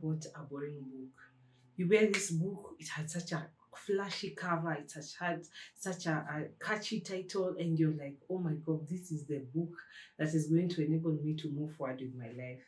bought a boring book? You wear this book, it had such a flashy cover, it has had such a catchy title, and you're like, oh my god, this is the book that is going to enable me to move forward with my life.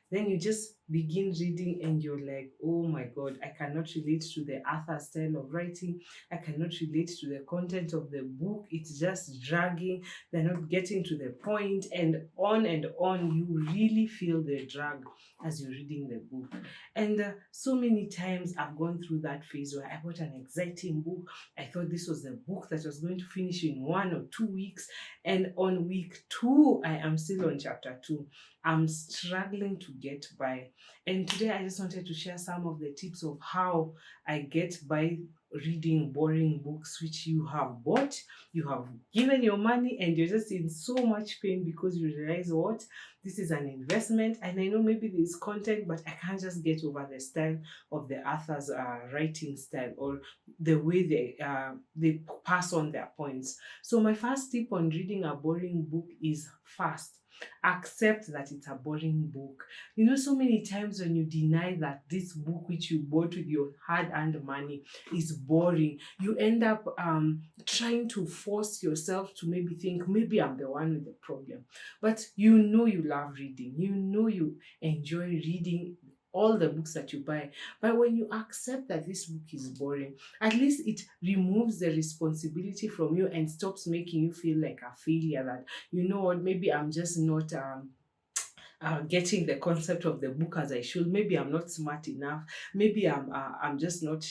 Then you just begin reading and you're like, oh my god, I cannot relate to the author style of writing. I cannot relate to the content of the book. It's just dragging. They're not getting to the point, and on and on. You really feel the drag as you're reading the book. And so many times I've gone through that phase where I bought an exciting book. I thought this was the book that was going to finish in 1 or 2 weeks. And on week 2, I am still on chapter 2. I'm struggling to get by. And today I just wanted to share some of the tips of how I get by reading boring books which you have bought, you have given your money, and you're just in so much pain because you realize what? This is an investment, and I know maybe there's content, but I can't just get over the style of the author's writing style, or the way they pass on their points. So my first tip on reading a boring book is fast. Accept that it's a boring book. You know, so many times when you deny that this book which you bought with your hard-earned money is boring, you end up trying to force yourself to maybe think, maybe I'm the one with the problem. But you know you love reading. You know you enjoy reading all the books that you buy. But when you accept that this book is boring, at least it removes the responsibility from you and stops making you feel like a failure, that, you know what, maybe I'm just not getting the concept of the book as I should. Maybe I'm not smart enough. Maybe I'm just not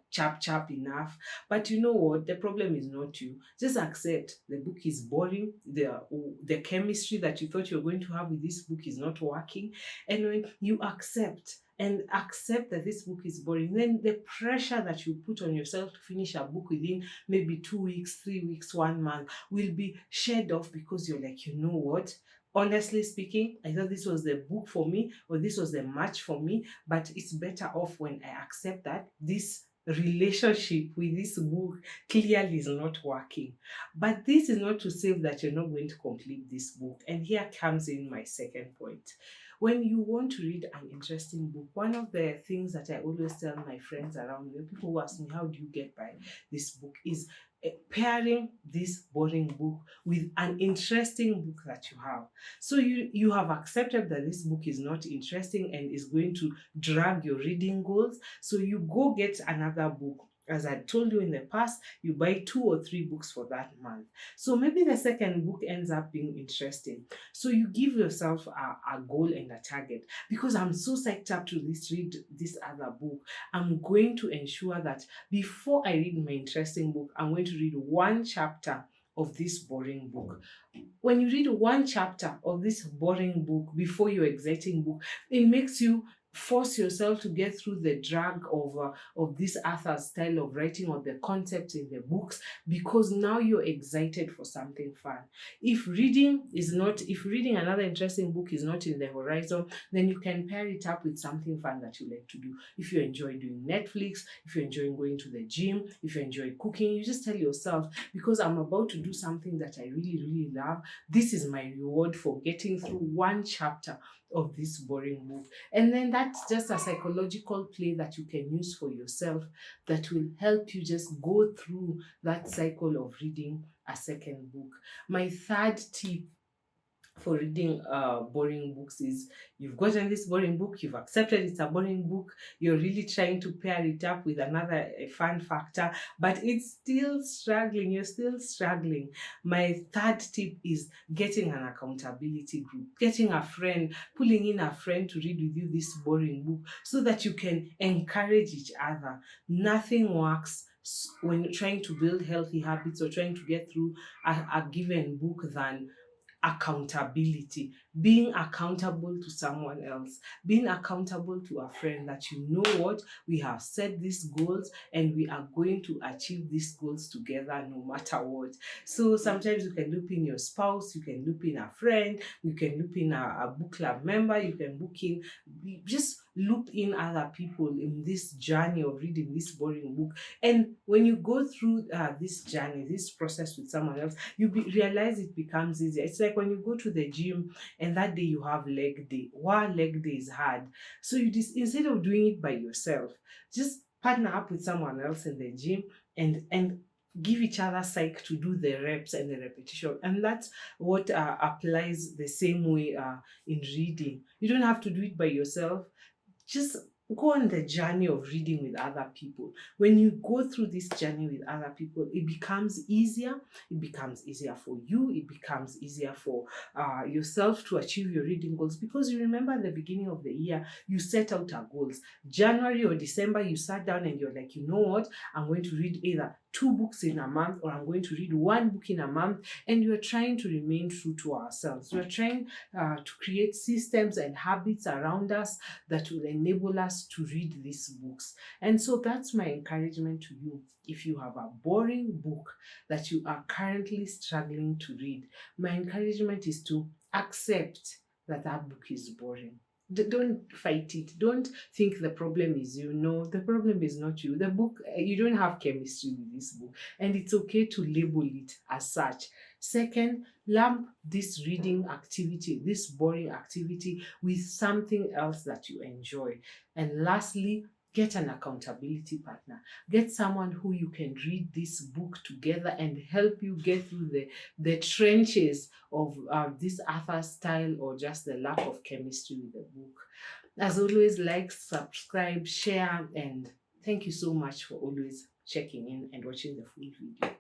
chap enough. But you know what? The problem is not you. Just accept the book is boring. The chemistry that you thought you were going to have with this book is not working. And when you accept that this book is boring, then the pressure that you put on yourself to finish a book within maybe 2 weeks, 3 weeks, 1 month will be shed off, because you're like, you know what? Honestly speaking, I thought this was the book for me, or this was the match for me, but it's better off when I accept that this relationship with this book clearly is not working. But this is not to say that you're not going to complete this book. And here comes in my second point. When you want to read an interesting book, one of the things that I always tell my friends around me, people who ask me, how do you get by this book, is pairing this boring book with an interesting book that you have. So you have accepted that this book is not interesting and is going to drag your reading goals. So you go get another book. As I told you in the past, you buy 2 or 3 books for that month. So maybe the second book ends up being interesting. So you give yourself a goal and a target. Because I'm so psyched up to read this other book, I'm going to ensure that before I read my interesting book, I'm going to read 1 chapter of this boring book. When you read 1 chapter of this boring book before your exciting book, it makes you force yourself to get through the drag of this author's style of writing, or the concept in the books, because now you're excited for something fun. If reading another interesting book is not in the horizon, then you can pair it up with something fun that you like to do. If you enjoy doing Netflix, if you enjoy going to the gym, if you enjoy cooking, you just tell yourself, because I'm about to do something that I really, really love, this is my reward for getting through 1 chapter of this boring book. And then that's just a psychological play that you can use for yourself, that will help you just go through that cycle of reading a second book. My third tip for reading boring books is, you've gotten this boring book, you've accepted it's a boring book, you're really trying to pair it up with another fun factor, but it's still struggling, you're still struggling. My third tip is getting an accountability group, getting a friend, pulling in a friend to read with you this boring book, so that you can encourage each other. Nothing works when you're trying to build healthy habits or trying to get through a given book than accountability. Being accountable to someone else, being accountable to a friend, that you know what, we have set these goals and we are going to achieve these goals together no matter what. So sometimes you can loop in your spouse, you can loop in a friend, you can loop in a book club member, you can book in just loop in other people in this journey of reading this boring book. And when you go through this journey, this process with someone else, realize it becomes easier. It's like when you go to the gym and that day you have leg day. Wow, leg day is hard. So instead of doing it by yourself, just partner up with someone else in the gym and give each other psych to do the reps and the repetition. And that's what applies the same way in reading. You don't have to do it by yourself. Just go on the journey of reading with other people. When you go through this journey with other people, it becomes easier. It becomes easier for you. It becomes easier for yourself to achieve your reading goals, because you remember at the beginning of the year, you set out our goals. January or December, you sat down and you're like, you know what? I'm going to read either 2 books in a month, or I'm going to read 1 book in a month. And you're trying to remain true to ourselves. We're trying to create systems and habits around us that will enable us to read these books. And so that's my encouragement to you. If you have a boring book that you are currently struggling to read, my encouragement is to accept that that book is boring. Don't fight it. Don't think the problem is you. No, the problem is not you. The book, you don't have chemistry with this book, and it's okay to label it as such. Second, lump this reading activity, this boring activity, with something else that you enjoy. And lastly, get an accountability partner. Get someone who you can read this book together and help you get through the trenches of this author style, or just the lack of chemistry with the book. As always, like, subscribe, share, and thank you so much for always checking in and watching the full video.